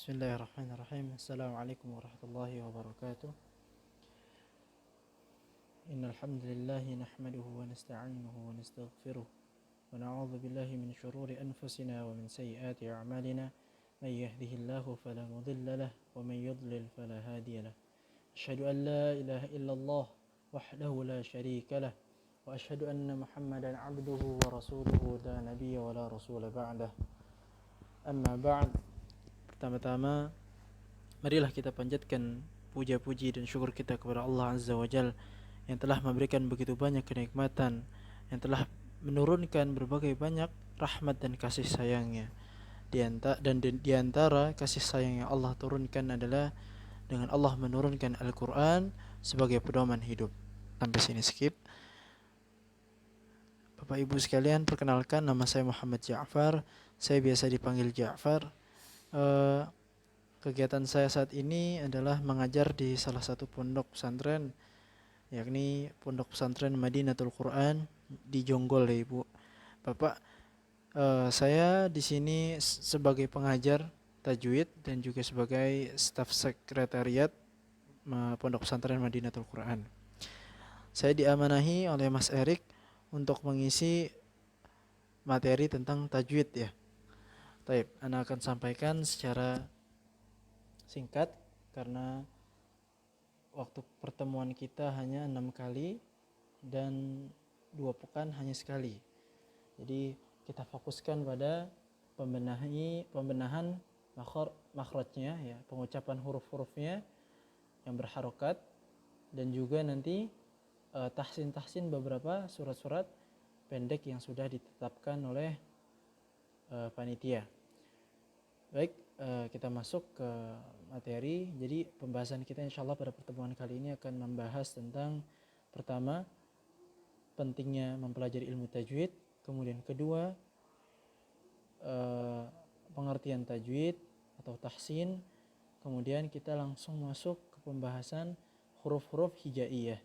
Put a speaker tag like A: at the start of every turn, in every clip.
A: Bismillahirrahmanirrahim. Assalamualaikum warahmatullahi wabarakatuh. Innal hamdalillah nahmaduhu wa nasta'inuhu wa nastaghfiruh wa na'udzu billahi min shururi anfusina wa min sayyiati a'malina. May yahdihillahu fala mudilla lahu wa may yudlil fala hadiya lahu. Asyhadu an la ilaha illallah wahdahu la syarika lahu wa asyhadu anna Muhammadan 'abduhu wa rasuluhu la nabiyya wa la rasula ba'dah. Amma ba'd. Pertama-tama, marilah kita panjatkan puja-puji dan syukur kita kepada Allah Azza wa Jalla yang telah memberikan begitu banyak kenikmatan, yang telah menurunkan berbagai banyak rahmat dan kasih sayangnya. Di antara kasih sayang yang Allah turunkan adalah dengan Allah menurunkan Al-Quran sebagai pedoman hidup. Sampai sini skip. Bapak Ibu sekalian, perkenalkan, nama saya Muhammad Ja'far. Saya biasa dipanggil Ja'far. Kegiatan saya saat ini adalah mengajar di salah satu pondok pesantren, yakni Pondok Pesantren Madinatul Quran di Jonggol ya Ibu. Bapak, saya di sini sebagai pengajar tajwid dan juga sebagai staf sekretariat Pondok Pesantren Madinatul Quran. Saya diamanahi oleh Mas Erik untuk mengisi materi tentang tajwid ya. Baik, Ana akan sampaikan secara singkat karena waktu pertemuan kita hanya 6 kali dan 2 pekan hanya sekali. Jadi kita fokuskan pada pembenahan makhrajnya ya, pengucapan huruf-hurufnya yang berharokat, dan juga nanti tahsin beberapa surat-surat pendek yang sudah ditetapkan oleh panitia. Baik, kita masuk ke materi. Jadi pembahasan kita insyaallah pada pertemuan kali ini akan membahas tentang pertama, pentingnya mempelajari ilmu tajwid, kemudian kedua, pengertian tajwid atau tahsin, kemudian kita langsung masuk ke pembahasan huruf-huruf hijaiyah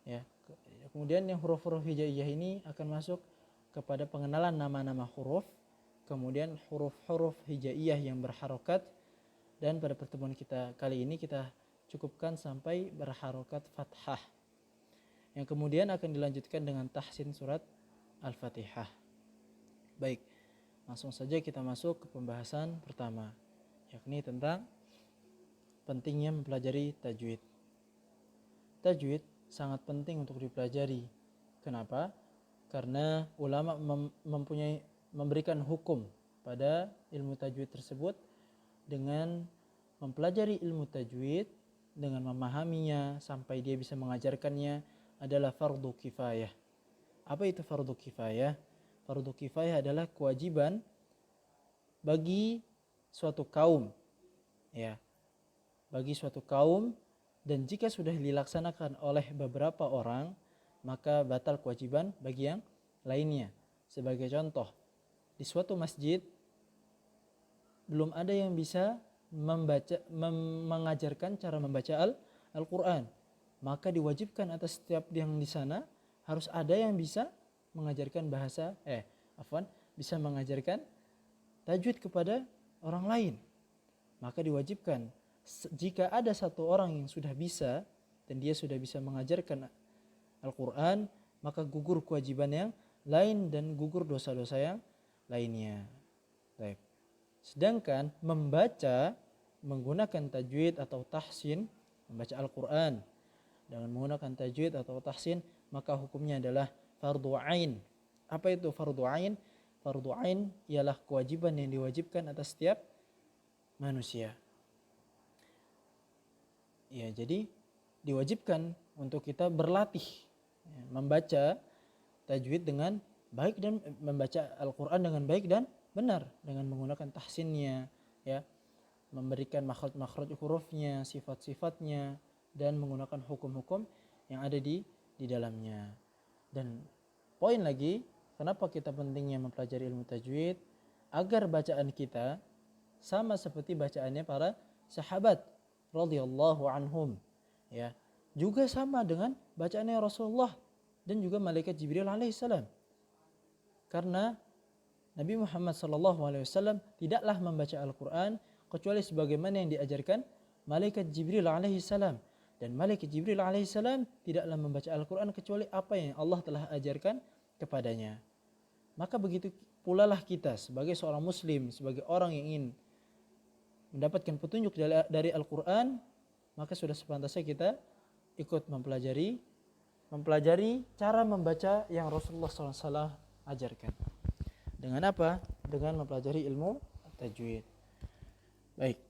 A: ya. Kemudian yang huruf-huruf hijaiyah ini akan masuk kepada pengenalan nama-nama huruf, kemudian huruf-huruf hijaiyah yang berharokat, dan pada pertemuan kita kali ini kita cukupkan sampai berharokat fathah, yang kemudian akan dilanjutkan dengan tahsin surat Al-Fatihah. Baik, langsung saja kita masuk ke pembahasan pertama, yakni tentang pentingnya mempelajari tajwid. Tajwid sangat penting untuk dipelajari. Kenapa? Karena ulama memberikan hukum pada ilmu tajwid tersebut dengan mempelajari ilmu tajwid, dengan memahaminya sampai dia bisa mengajarkannya adalah fardu kifayah. Apa itu fardu kifayah? Fardu kifayah adalah kewajiban bagi suatu kaum ya, bagi suatu kaum, dan jika sudah dilaksanakan oleh beberapa orang maka batal kewajiban bagi yang lainnya. Sebagai contoh, di suatu masjid belum ada yang bisa mengajarkan cara membaca Al-Quran, maka diwajibkan atas setiap yang di sana harus ada yang bisa mengajarkan bisa mengajarkan tajwid kepada orang lain. Maka diwajibkan jika ada satu orang yang sudah bisa dan dia sudah bisa mengajarkan Al-Quran, maka gugur kewajiban yang lain dan gugur dosa-dosa yang lainnya. Baik. Sedangkan membaca menggunakan tajwid atau tahsin, membaca Al-Quran dengan menggunakan tajwid atau tahsin, maka hukumnya adalah fardu ain. Apa itu fardu ain? Fardu ain ialah kewajiban yang diwajibkan atas setiap manusia. Ya, jadi diwajibkan untuk kita berlatih ya, membaca tajwid dengan baik dan membaca Al-Quran dengan baik dan benar dengan menggunakan tahsinnya ya, memberikan makhraj hurufnya, sifat-sifatnya, dan menggunakan hukum-hukum yang ada di dalamnya. Dan poin lagi, kenapa kita pentingnya mempelajari ilmu tajwid? Agar bacaan kita sama seperti bacaannya para sahabat radhiyallahu anhum ya, juga sama dengan bacaannya Rasulullah dan juga malaikat Jibril alaihissalam. Karena Nabi Muhammad SAW tidaklah membaca Al-Quran kecuali sebagaimana yang diajarkan malaikat Jibril alaihi salam. Dan malaikat Jibril alaihi salam tidaklah membaca Al-Quran kecuali apa yang Allah telah ajarkan kepadanya. Maka begitu pula lah kita sebagai seorang muslim, sebagai orang yang ingin mendapatkan petunjuk dari Al-Quran, maka sudah sepantasnya kita ikut mempelajari cara membaca yang Rasulullah SAW ajarkan. Dengan apa? Dengan mempelajari ilmu tajwid. Baik,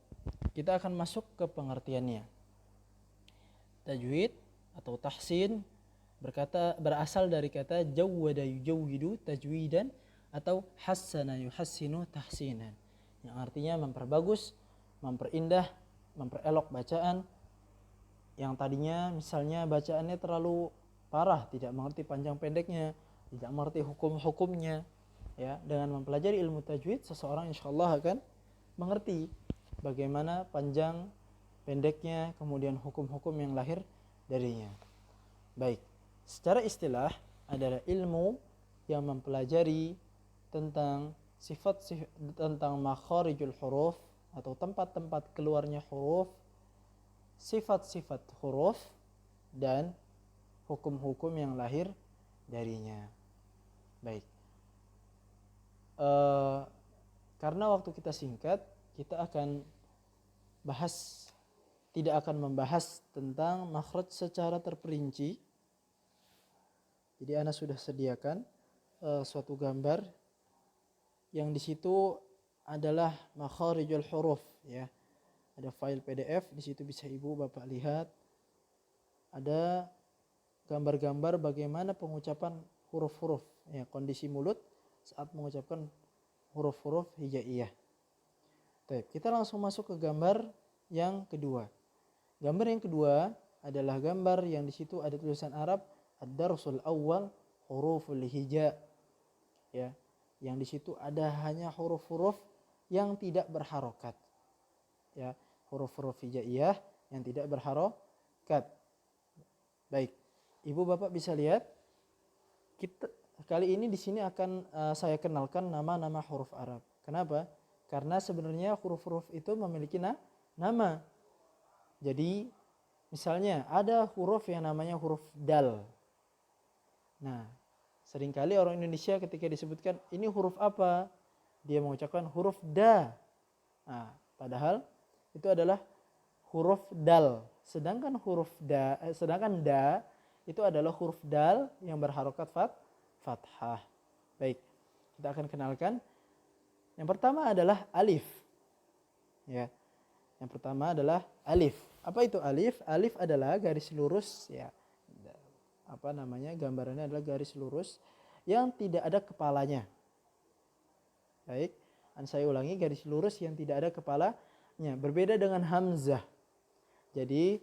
A: kita akan masuk ke pengertiannya. Tajwid atau tahsin berasal dari kata jawwada yujawwidu tajwidan atau hassana yuhassinu tahsinan, yang artinya memperbagus, memperindah, memperelok bacaan yang tadinya misalnya bacaannya terlalu parah, tidak mengerti panjang pendeknya, tidak mengerti hukum-hukumnya. Ya, dengan mempelajari ilmu tajwid, seseorang insyaallah akan mengerti bagaimana panjang pendeknya, kemudian hukum-hukum yang lahir darinya. Baik, secara istilah adalah ilmu yang mempelajari tentang tentang makharijul huruf atau tempat-tempat keluarnya huruf, sifat-sifat huruf, dan hukum-hukum yang lahir darinya. Baik, karena waktu kita singkat, kita akan tidak akan membahas tentang makhraj secara terperinci. Jadi ana sudah sediakan suatu gambar yang di situ adalah makharijul huruf, ya. Ada file PDF, di situ bisa Ibu Bapak lihat. Ada gambar-gambar bagaimana pengucapan huruf-huruf, ya, kondisi mulut saat mengucapkan huruf-huruf hijaiyah. Baik, kita langsung masuk ke gambar yang kedua. Gambar yang kedua adalah gambar yang di situ ada tulisan Arab ad-darsul awal huruful hija. Ya, yang di situ ada hanya huruf-huruf yang tidak berharokat. Ya, huruf-huruf hijaiyah yang tidak berharokat. Baik, Ibu Bapak bisa lihat. Kita kali ini di sini akan saya kenalkan nama-nama huruf Arab. Kenapa? Karena sebenarnya huruf-huruf itu memiliki nama. Jadi misalnya ada huruf yang namanya huruf dal. Nah, seringkali orang Indonesia ketika disebutkan ini huruf apa, dia mengucapkan huruf da. Nah, padahal itu adalah huruf dal. Sedangkan da itu adalah huruf dal yang berharokat fathah. Baik, kita akan kenalkan. Yang pertama adalah alif. Ya. Yang pertama adalah alif. Apa itu alif? Alif adalah garis lurus, ya. Gambarannya adalah garis lurus yang tidak ada kepalanya. Baik, saya ulangi, garis lurus yang tidak ada kepalanya. Berbeda dengan hamzah. Jadi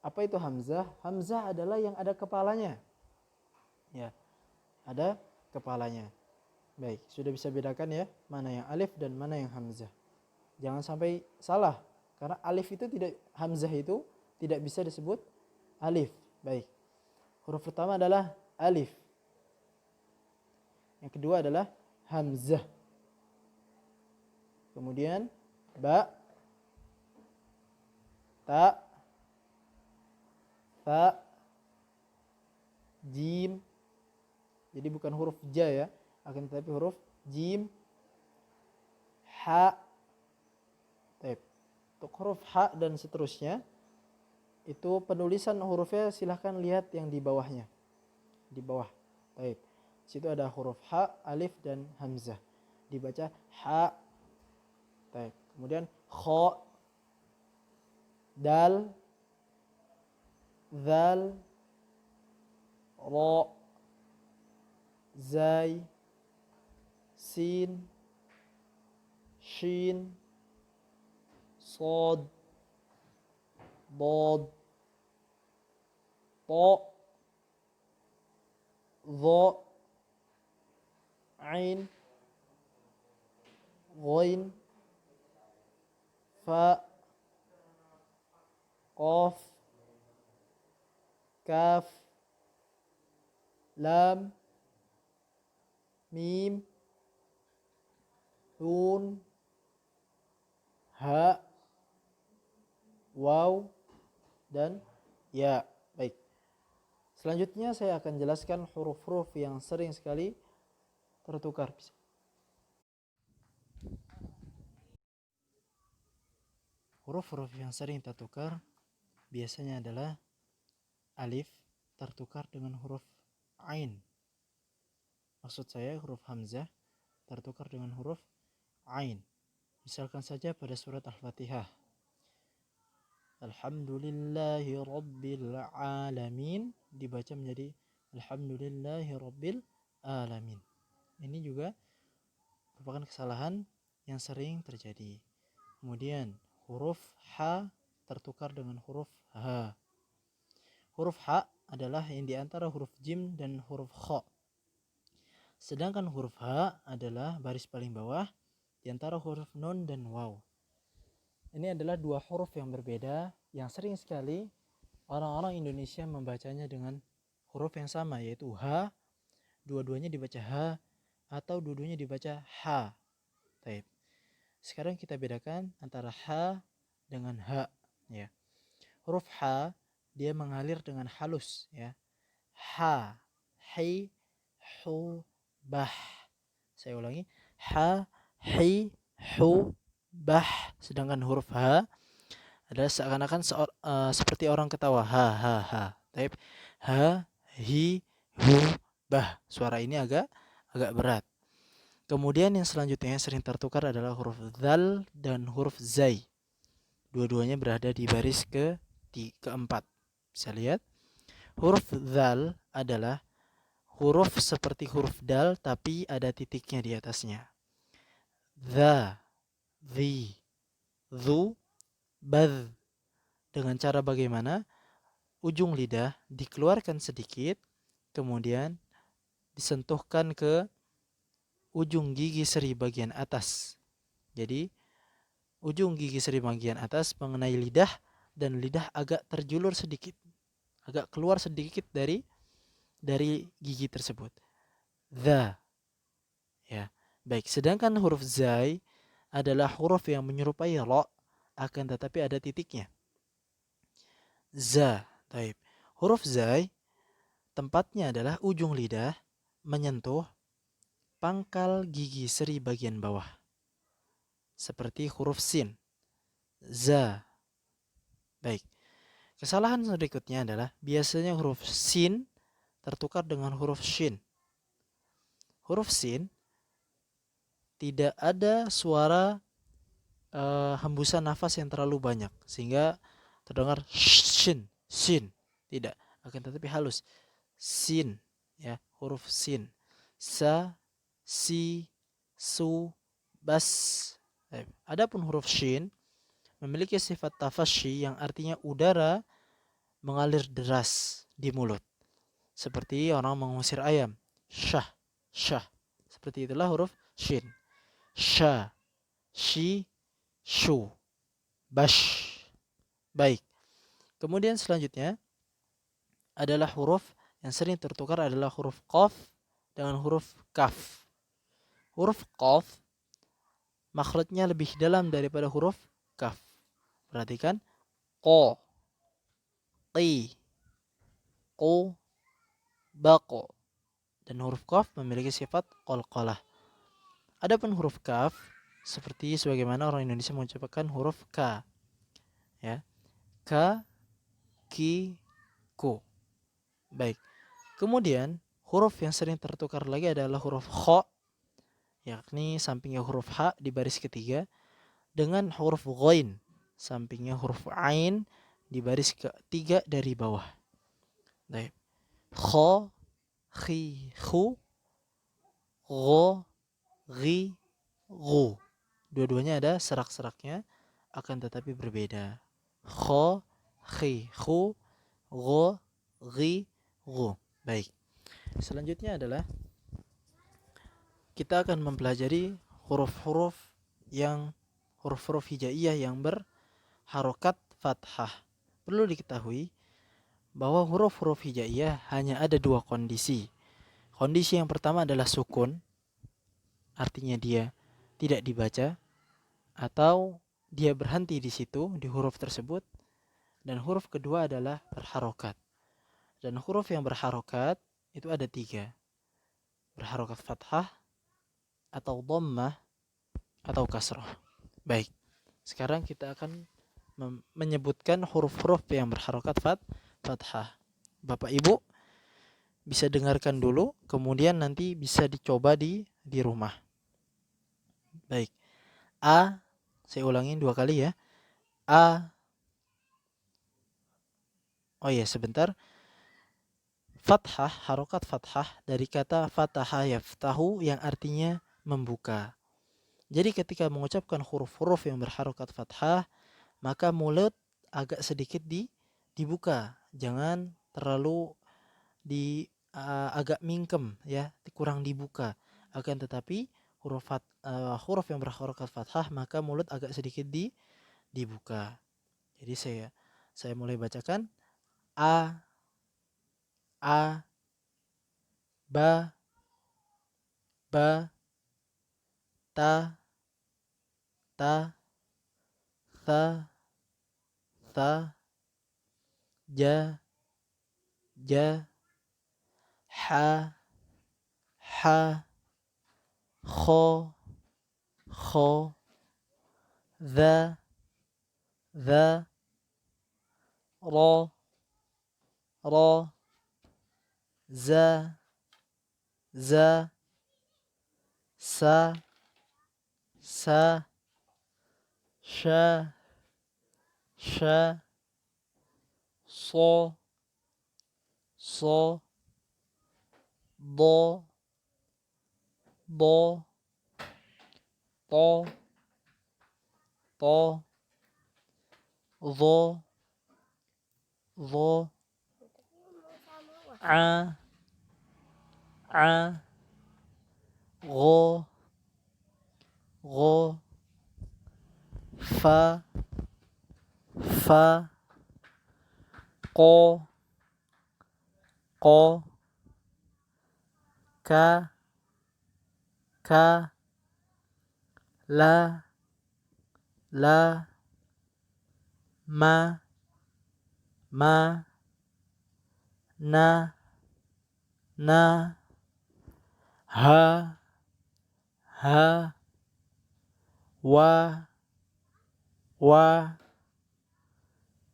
A: apa itu hamzah? Hamzah adalah yang ada kepalanya. Ya, ada kepalanya. Baik, sudah bisa bedakan ya mana yang alif dan mana yang hamzah. Jangan sampai salah, karena alif itu hamzah itu tidak bisa disebut alif. Baik, huruf pertama adalah alif. Yang kedua adalah hamzah. Kemudian ba, ta, tha, jim. Jadi bukan huruf ja ya, akan tetapi huruf jim, ha. Untuk huruf ha dan seterusnya, itu penulisan hurufnya silahkan lihat yang di bawahnya. Di bawah. Baik. Di situ ada huruf ha, alif dan hamzah. Dibaca ha. Baik. Kemudian kha, dal, zal, ra, zai, sin, shin, صاد ضاد طاء ظاء عين غين فاء قاف كاف لام ميم نون ha, waw, dan ya. Baik. Selanjutnya saya akan jelaskan huruf-huruf yang sering sekali tertukar. Huruf-huruf yang sering tertukar biasanya adalah alif tertukar dengan huruf ain. Maksud saya huruf hamzah tertukar dengan huruf ain. Misalkan saja pada surat Al-Fatihah. Alhamdulillahi Rabbil Alamin dibaca menjadi Alhamdulillahi Rabbil Alamin. Ini juga merupakan kesalahan yang sering terjadi. Kemudian huruf H tertukar dengan huruf H. Huruf H adalah yang di antara huruf jim dan huruf kha. Sedangkan huruf H adalah baris paling bawah di antara huruf nun dan waw. Ini adalah dua huruf yang berbeda yang sering sekali orang-orang Indonesia membacanya dengan huruf yang sama, yaitu H. Dua-duanya dibaca H atau dua-duanya dibaca H. Baik. Sekarang kita bedakan antara H dengan H. Ya. Huruf H dia mengalir dengan halus. Ya. H, hi, hu, bah. Saya ulangi. H, hi, hu, bah. Sedangkan huruf H adalah seakan-akan seperti orang ketawa. Ha ha ha. Type ha, hi, hu, bah. Suara ini agak berat. Kemudian yang selanjutnya yang sering tertukar adalah huruf dzal dan huruf zai. Dua-duanya berada di baris keempat. Bisa lihat. Huruf dzal adalah huruf seperti huruf dal tapi ada titiknya di atasnya. Dha, dhi, dhu, badh. Dengan cara bagaimana? Ujung lidah dikeluarkan sedikit, kemudian disentuhkan ke ujung gigi seri bagian atas. Jadi ujung gigi seri bagian atas mengenai lidah dan lidah agak terjulur sedikit, agak keluar sedikit dari gigi tersebut. Dha. Ya. Baik, sedangkan huruf zai adalah huruf yang menyerupai ra akan tetapi ada titiknya. Za. Taib. Huruf zai tempatnya adalah ujung lidah menyentuh pangkal gigi seri bagian bawah. Seperti huruf sin. Za. Baik. Kesalahan berikutnya adalah biasanya huruf sin tertukar dengan huruf shin. Huruf sin tidak ada suara hembusan nafas yang terlalu banyak sehingga terdengar shin, sin. Tidak, akan tetapi halus. Sin, ya, huruf sin. Sa, si, su, bas. Adapun huruf shin memiliki sifat tafasyi yang artinya udara mengalir deras di mulut. Seperti orang mengusir ayam. Syah, syah. Seperti itulah huruf shin. Sha, shi, shu, bash. Baik. Kemudian selanjutnya adalah huruf yang sering tertukar adalah huruf qaf dengan huruf kaf. Huruf qaf makhrajnya lebih dalam daripada huruf kaf. Perhatikan. Qa, qi, qu, baqo. Dan huruf qaf memiliki sifat qalqalah. Adapun huruf kaf seperti sebagaimana orang Indonesia mengucapkan huruf K. Ya. Ka, ki, ku. Baik. Kemudian huruf yang sering tertukar lagi adalah huruf kha, yakni sampingnya huruf H di baris ketiga, dengan huruf ghain, sampingnya huruf ain di baris ketiga dari bawah. Baik. Kha, khi, khu, gho, ghi, ghu. Dua-duanya ada serak-seraknya akan tetapi berbeda. Kha, khi, khu, gho, ghi, ghu. Baik. Selanjutnya adalah kita akan mempelajari huruf-huruf hijaiyah yang berharokat fathah. Perlu diketahui bahwa huruf-huruf hijaiyah hanya ada dua kondisi. Kondisi yang pertama adalah sukun, artinya dia tidak dibaca, atau dia berhenti di situ, di huruf tersebut, dan huruf kedua adalah berharokat. Dan huruf yang berharokat itu ada 3. Berharokat fathah, atau dhammah, atau kasrah. Baik, sekarang kita akan menyebutkan huruf-huruf yang berharokat fathah. Bapak Ibu bisa dengarkan dulu, kemudian nanti bisa dicoba di rumah. Baik, A, saya ulangin 2 kali ya. A, oh iya sebentar. Fathah, harokat fathah dari kata fataha yaftahu yang artinya membuka. Jadi ketika mengucapkan huruf-huruf yang berharokat fathah, maka mulut agak sedikit dibuka. Jangan terlalu agak mingkem ya, kurang dibuka. Akan tetapi huruf yang berharokat fathah maka mulut agak sedikit dibuka. Jadi saya mulai bacakan. A, ba, ta, tha, ja, ha, kho, dha, ra, za, sa, sha, so, do, to, dho, a, gho, fa, ko, ka, la, ma, na, ha, wa,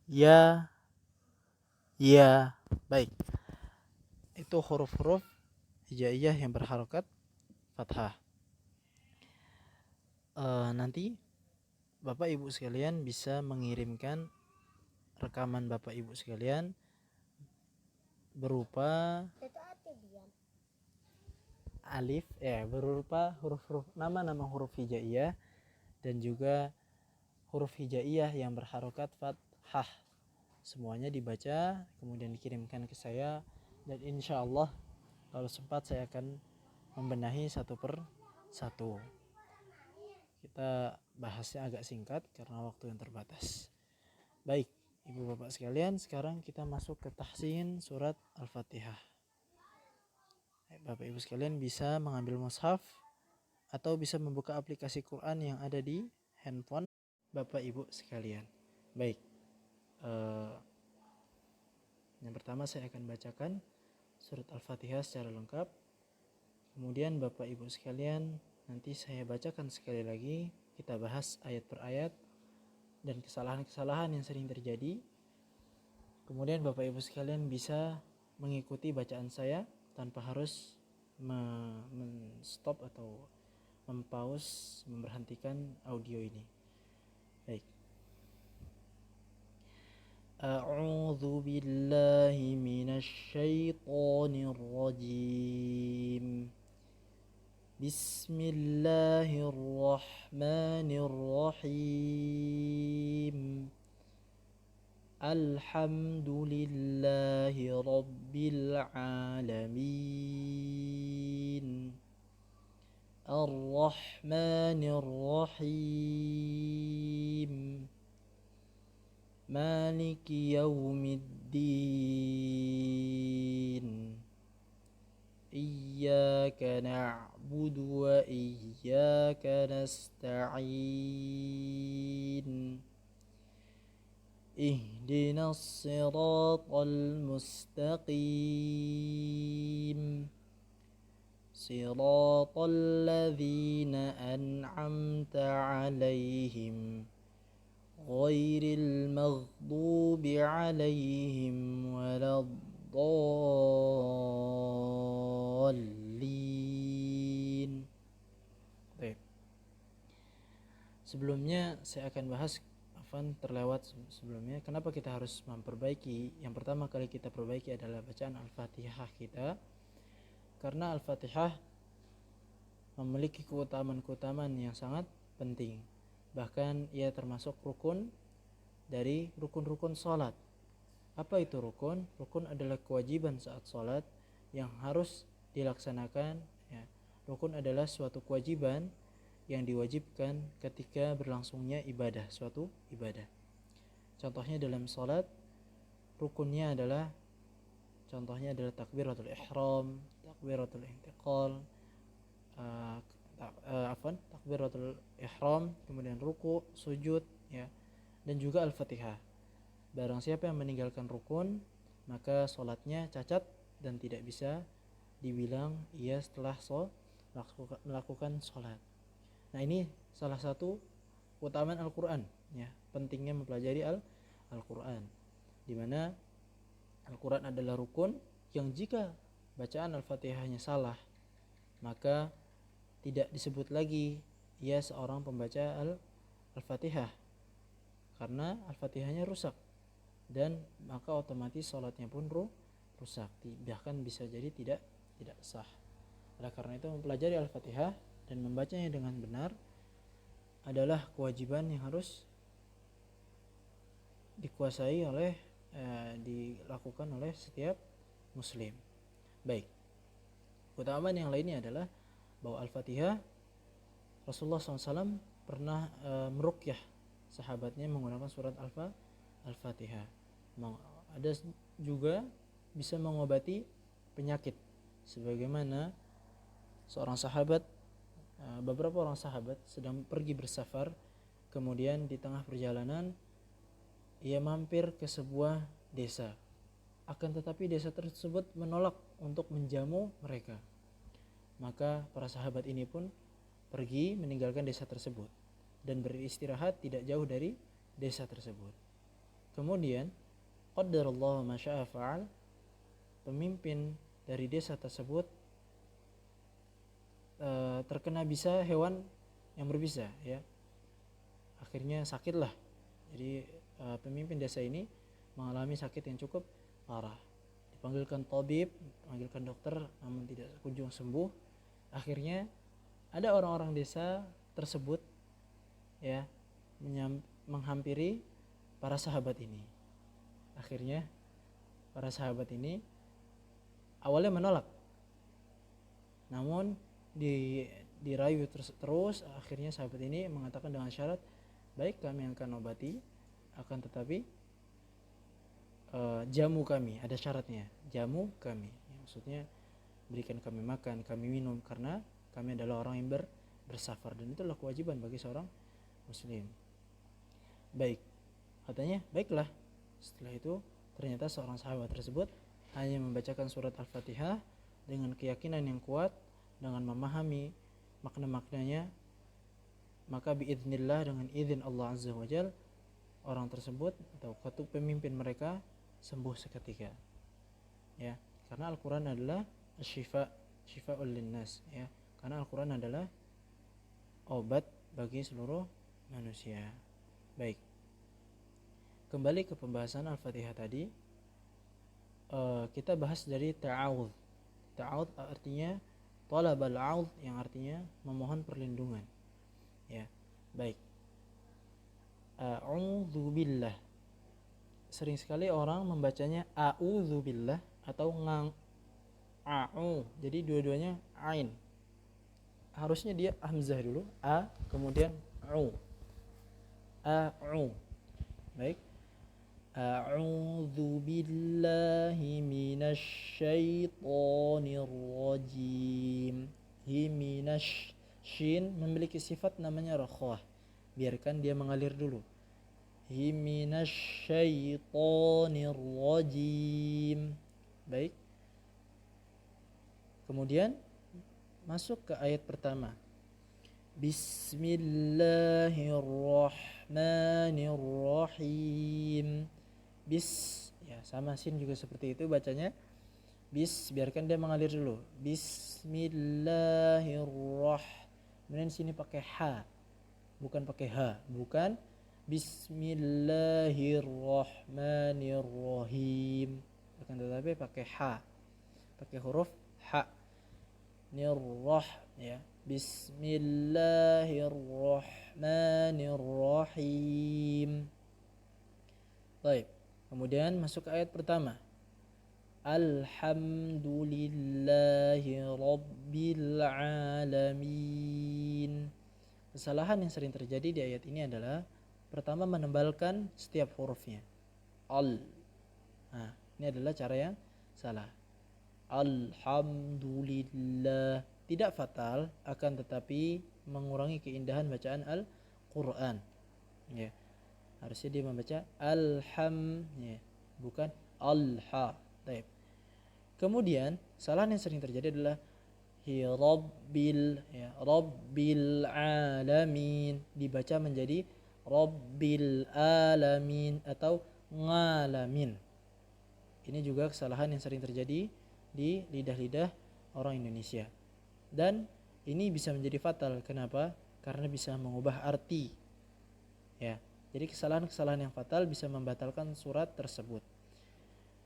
A: ya. Baik, itu huruf-huruf hijaiyah yang berharokat fathah. Nanti Bapak Ibu sekalian bisa mengirimkan rekaman Bapak Ibu sekalian berupa alif, berupa huruf-huruf nama-nama huruf hijaiyah dan juga huruf hijaiyah yang berharokat fathah. Semuanya dibaca kemudian dikirimkan ke saya, dan insya Allah kalau sempat saya akan membenahi satu per satu. Kita bahasnya agak singkat karena waktu yang terbatas. Baik, Ibu Bapak sekalian, sekarang kita masuk ke tahsin surat Al-Fatihah. Bapak Ibu sekalian bisa mengambil mushaf atau bisa membuka aplikasi Quran yang ada di handphone Bapak Ibu sekalian. Baik, yang pertama saya akan bacakan surat Al-Fatihah secara lengkap. Kemudian Bapak Ibu sekalian, nanti saya bacakan sekali lagi, kita bahas ayat per ayat dan kesalahan-kesalahan yang sering terjadi. Kemudian Bapak Ibu sekalian bisa mengikuti bacaan saya tanpa harus stop atau mempause, memberhentikan audio ini. Baik. A'udzu billahi minasy syaithanir rajim. Bismillahirrahmanirrahim. Alhamdulillahi rabbil alamin. Ar-Rahmanir Rahim. Maliki yaumiddin. Iyyaka na'budu na'budu wa iyyaka nasta'in. Ihdinas siratal mustaqim. Siratal ladzina an'amta 'alaihim ghairil maghdubi 'alaihim waladdallin. Baik. Sebelumnya saya akan bahas terlewat sebelumnya kenapa kita harus memperbaiki. Yang pertama kali kita perbaiki adalah bacaan Al-Fatihah kita. Karena Al-Fatihah memiliki keutamaan-keutamaan yang sangat penting. Bahkan ia termasuk rukun dari rukun-rukun sholat. Apa itu rukun? Rukun adalah kewajiban saat sholat yang harus dilaksanakan. Ya. Rukun adalah suatu kewajiban yang diwajibkan ketika berlangsungnya ibadah, suatu ibadah. Contohnya dalam sholat, rukunnya adalah takbiratul ihram, takbiratul intiqal, takbiratul ihram, kemudian ruku, sujud, ya, dan juga al-fatihah. Barang siapa yang meninggalkan rukun, maka sholatnya cacat dan tidak bisa dibilang ia setelah melakukan sholat. Nah, ini salah satu keutamaan Al-Quran, ya, pentingnya mempelajari Al-Quran, di mana Al-Quran adalah rukun yang jika bacaan Al-Fatihahnya salah, maka tidak disebut lagi ia seorang pembaca Al-Fatihah, karena Al-Fatihahnya rusak, dan maka otomatis sholatnya pun rusak, bahkan bisa jadi tidak sah. Oleh karena itu mempelajari Al-Fatihah dan membacanya dengan benar adalah kewajiban yang harus dikuasai dilakukan oleh setiap muslim. Baik. Keutamaan yang lainnya adalah bahwa Al-Fatihah, Rasulullah SAW pernah meruqyah sahabatnya menggunakan surat Al-Fatihah. Ada juga bisa mengobati penyakit, sebagaimana beberapa orang sahabat sedang pergi bersafar, kemudian di tengah perjalanan ia mampir ke sebuah desa. Akan tetapi desa tersebut menolak untuk menjamu mereka. Maka para sahabat ini pun pergi meninggalkan desa tersebut dan beristirahat tidak jauh dari desa tersebut. Kemudian qaddarallahu ma syaa fa'al, pemimpin dari desa tersebut terkena bisa hewan yang berbisa, ya. Akhirnya sakitlah. Jadi pemimpin desa ini mengalami sakit yang cukup parah. Dipanggilkan tabib, dipanggilkan dokter, namun tidak kunjung sembuh. Akhirnya ada orang-orang desa tersebut, ya, menghampiri para sahabat ini. Akhirnya para sahabat ini awalnya menolak, namun dirayu terus. Akhirnya sahabat ini mengatakan dengan syarat, baik, kami akan obati, akan tetapi jamu kami, ada syaratnya, jamu kami, maksudnya berikan kami makan, kami minum, karena kami adalah orang yang bersafar, dan itulah kewajiban bagi seorang muslim. Baik, katanya baiklah. Setelah itu ternyata seorang sahabat tersebut hanya membacakan surat Al-Fatihah dengan keyakinan yang kuat, dengan memahami makna-maknanya, maka biidznillah, dengan izin Allah Azza wa Jalla, orang tersebut atau pemimpin mereka sembuh seketika, ya, karena Al-Quran adalah syifa'ul linnas, ya, karena Al-Quran adalah obat bagi seluruh manusia. Baik, kembali ke pembahasan Al-Fatihah tadi. Kita bahas dari ta'awudz. Ta'awudz artinya talabal audz, yang artinya memohon perlindungan, ya. Baik, a'udzubillah, sering sekali orang membacanya a'udzubillah atau jadi dua-duanya ain. Harusnya dia hamzah dulu, a, kemudian a'u. Baik, a'udzubillahi minasyaitonir rajim. Himinas. Shin memiliki sifat namanya rakhwah. Biarkan dia mengalir dulu. Minasyaitonir rajim. Baik. Kemudian masuk ke ayat pertama. Bismillahirrahmanirrahim. Ya sama sin juga seperti itu bacanya. Biarkan dia mengalir dulu. Bismillahirrahmanirrahim. Kemudian sini pakai ha, bukan pakai ha, bukan Bismillahirrahmanirrahim, akan tetapi pakai ha, pakai huruf ha. Nirrah ya. Bismillahirrahmanirrahim. Baik. Kemudian masuk ke ayat pertama. Alhamdulillahi Rabbil Alamin. Kesalahan yang sering terjadi di ayat ini adalah pertama menebalkan setiap hurufnya. Nah, ini adalah cara yang salah. Alhamdulillah. Tidak fatal, akan tetapi mengurangi keindahan bacaan Al-Quran. Ya. Harusnya dia membaca alham, ya, bukan alha. Baik. Kemudian kesalahan yang sering terjadi adalah Rabbil, ya, Rabbil alamin, dibaca menjadi Rabbil alamin atau ngalamin. Ini juga kesalahan yang sering terjadi di lidah-lidah orang Indonesia. Dan ini bisa menjadi fatal. Kenapa? Karena bisa mengubah arti. Ya. Jadi kesalahan-kesalahan yang fatal bisa membatalkan surat tersebut.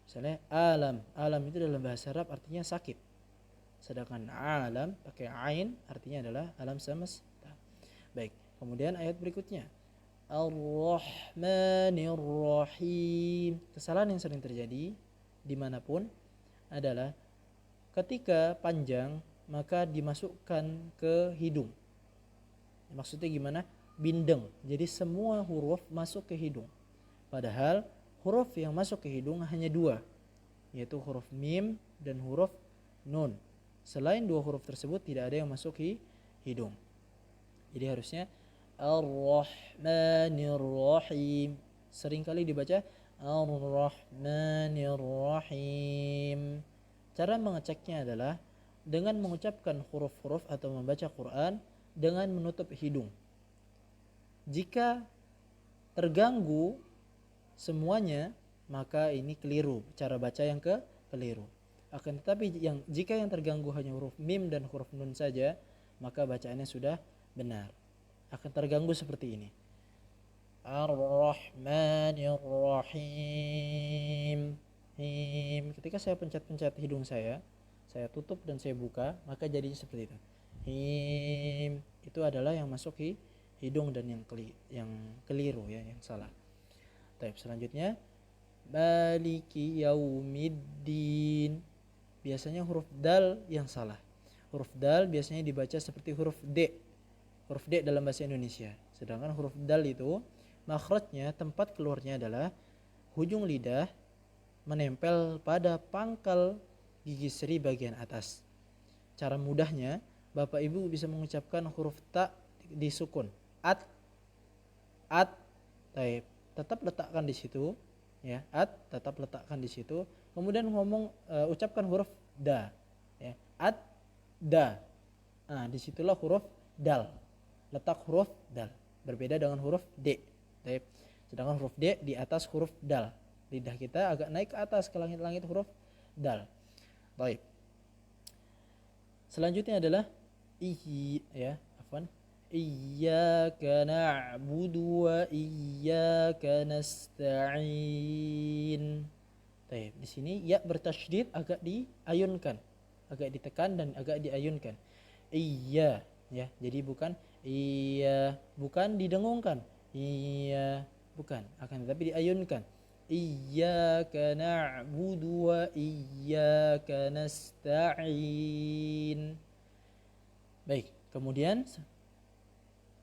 A: Misalnya alam itu dalam bahasa Arab artinya sakit. Sedangkan alam pakai ain artinya adalah alam semesta. Baik, kemudian ayat berikutnya. Ar-Rahmanir-Rahim. Kesalahan yang sering terjadi dimanapun adalah ketika panjang maka dimasukkan ke hidung. Maksudnya gimana? Bindeng. Jadi semua huruf masuk ke hidung. Padahal huruf yang masuk ke hidung hanya dua, yaitu huruf mim dan huruf nun. Selain dua huruf tersebut tidak ada yang masuk ke hidung. Jadi harusnya Ar-Rahmanir-Rahim. Seringkali dibaca Ar-Rahmanir-Rahim. Cara mengeceknya adalah dengan mengucapkan huruf-huruf atau membaca Quran dengan menutup hidung. Jika terganggu semuanya, maka ini keliru, cara baca yang keliru. Akan tetapi jika yang terganggu hanya huruf mim dan huruf nun saja, maka bacaannya sudah benar. Akan terganggu seperti ini. Ar-Rahmanir-Rahim. Ketika saya pencet-pencet hidung saya tutup dan saya buka, maka jadinya seperti itu. Itu adalah yang masuk ke hidung dan yang keliru, ya, yang salah. Baik, selanjutnya Maliki Yaumiddin. Biasanya huruf dal yang salah. Huruf dal biasanya dibaca seperti huruf D. Huruf D dalam bahasa Indonesia. Sedangkan huruf dal itu makhrajnya, tempat keluarnya adalah hujung lidah menempel pada pangkal gigi seri bagian atas. Cara mudahnya Bapak Ibu bisa mengucapkan huruf ta disukun. At. Baik. Tetap letakkan di situ, ya, tetap letakkan di situ. Kemudian ucapkan huruf da, ya, da. Nah, disitulah huruf dal. Letak huruf dal. Berbeda dengan huruf d. Baik. Sedangkan huruf d di atas huruf dal. Lidah kita agak naik ke atas ke langit-langit huruf dal. Baik. Selanjutnya adalah Iyyaka na'budu wa iyyaka nasta'in. Baik, di sini ya bertasydid agak diayunkan, agak ditekan dan agak diayunkan. Iya, ya. Jadi bukan iya, bukan didengungkan. Iya, bukan, akan tetapi diayunkan. Iyyaka na'budu wa iyyaka nasta'in. Baik, kemudian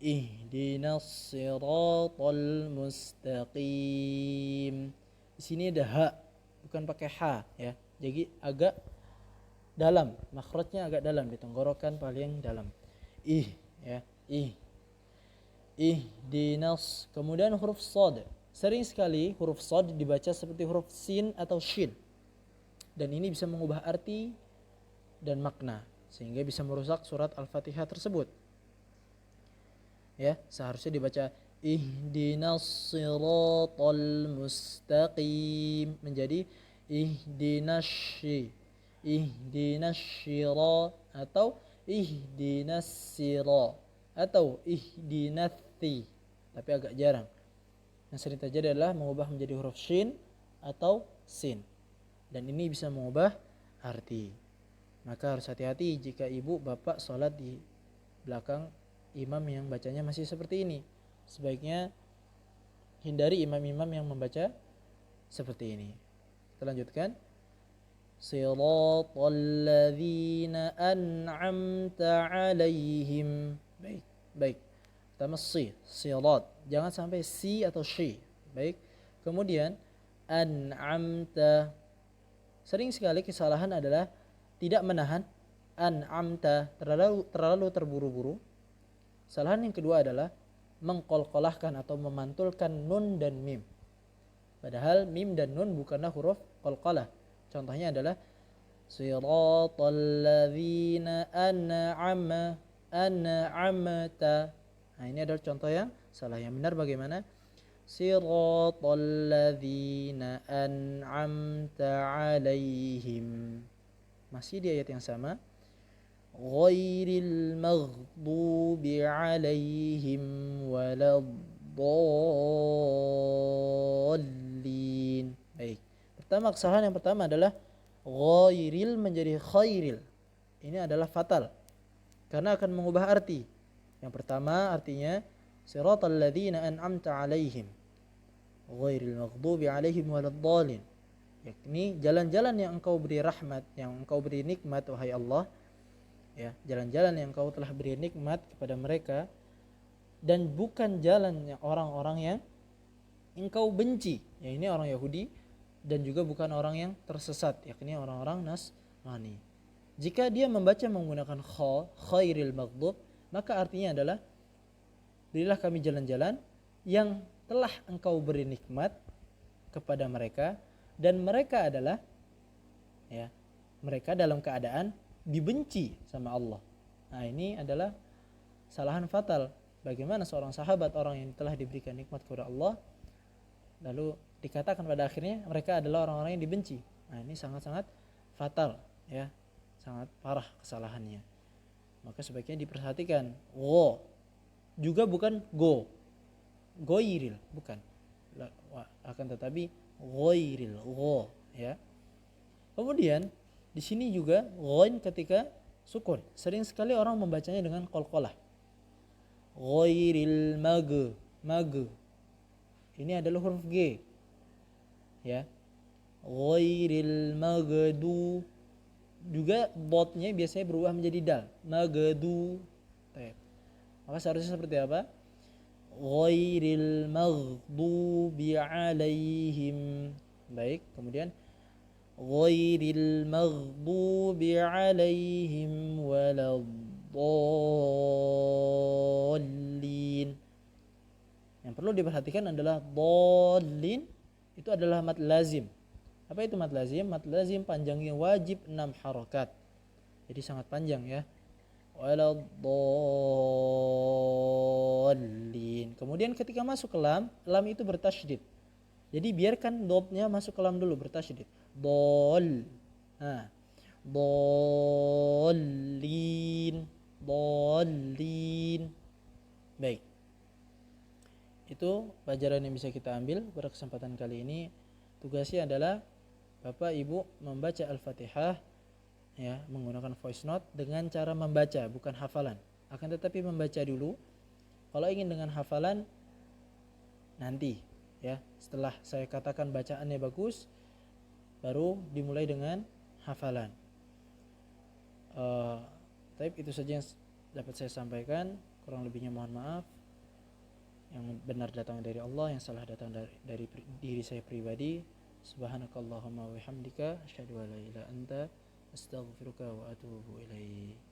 A: Ihdinas siratal mustaqim. Di sini ada ha, bukan pakai ha, ya. Jadi agak dalam, makhrajnya agak dalam di tenggorokan paling dalam. Ih, ya, ih. Ihdinas. Kemudian huruf shad. Sering sekali huruf shad dibaca seperti huruf sin atau shin. Dan ini bisa mengubah arti dan makna sehingga bisa merusak surat Al-Fatihah tersebut. Ya, seharusnya dibaca ihdinas siratal mustaqim menjadi ihdinas syira atau ihdinas sira atau ihdinatsi, tapi agak jarang. Yang sering terjadi adalah mengubah menjadi huruf shin atau sin, dan ini bisa mengubah arti. Maka harus hati-hati jika ibu bapak sholat di belakang imam yang bacanya masih seperti ini. Sebaiknya hindari imam-imam yang membaca seperti ini. Kita lanjutkan. Siratal ladzina an'amta 'alaihim. Baik. Pertama sirat. Jangan sampai si atau shi. Baik. Kemudian an'amta. Sering sekali kesalahan adalah tidak menahan an'amta, terlalu terburu-buru. Kesalahan yang kedua adalah mengqalqalahkan atau memantulkan nun dan mim. Padahal mim dan nun bukanlah huruf qalqalah. Contohnya adalah siratal ladzina an'amta. Nah, ini adalah contoh yang salah. Yang benar bagaimana? Siratal ladzina an'amta 'alaihim. Masih di ayat yang sama. Ghairil maghdubi 'alaihim waladdallin. Baik. Kesalahan yang pertama adalah ghairil menjadi khairil. Ini adalah fatal karena akan mengubah arti. Yang pertama artinya siratal ladzina an'amta 'alaihim ghairil maghdubi 'alaihim waladdallin, yakni jalan-jalan yang engkau beri rahmat, yang engkau beri nikmat wahai Allah, ya, jalan-jalan yang engkau telah beri nikmat kepada mereka, dan bukan jalannya orang-orang yang engkau benci, ya, ini orang Yahudi, dan juga bukan orang yang tersesat, yakni orang-orang Nasrani. Jika dia membaca menggunakan khairil maghdub, maka artinya adalah berilah kami jalan-jalan yang telah engkau beri nikmat kepada mereka, dan mereka adalah, ya, mereka dalam keadaan dibenci sama Allah. Nah, ini adalah kesalahan fatal. Bagaimana seorang sahabat, orang yang telah diberikan nikmat kepada Allah, lalu dikatakan pada akhirnya mereka adalah orang-orang yang dibenci. Nah, ini sangat-sangat fatal, ya, sangat parah kesalahannya. Maka sebaiknya diperhatikan. Juga bukan goiril, bukan, akan tetapi ghairil, ya. Kemudian di sini juga ghain ketika sukun. Sering sekali orang membacanya dengan qalqalah. Ghairil mag. Ini adalah huruf G. Ya. Ghairil magdu. Juga dotnya biasanya berubah menjadi dal. Magdu. Maka seharusnya seperti apa? Ghairil maghdubi 'alaihim. Baik, kemudian ghairil maghdubi 'alaihim waladdallin. Yang perlu diperhatikan adalah dhallin itu adalah mad lazim. Apa itu mad lazim? Mad lazim panjangnya wajib 6 harakat. Jadi sangat panjang, ya. Waladdallin. Kemudian ketika masuk ke lam itu bertasydid. Jadi biarkan dotnya masuk ke lam dulu, bertasydid. Dol. Nah, dallin. Baik. Itu pelajaran yang bisa kita ambil pada kesempatan kali ini. Tugasnya adalah Bapak Ibu membaca Al-Fatihah, ya, menggunakan voice note dengan cara membaca, bukan hafalan. Akan tetapi membaca dulu. Kalau ingin dengan hafalan nanti, ya, setelah saya katakan bacaannya bagus, baru dimulai dengan hafalan. Tapi itu saja yang dapat saya sampaikan. Kurang lebihnya mohon maaf. Yang benar datang dari Allah, yang salah datang dari diri saya pribadi. Subhanakallahumma wa bihamdika asyhadu an la ilaha illa anta Astaghfiruka wa atubu ilaik.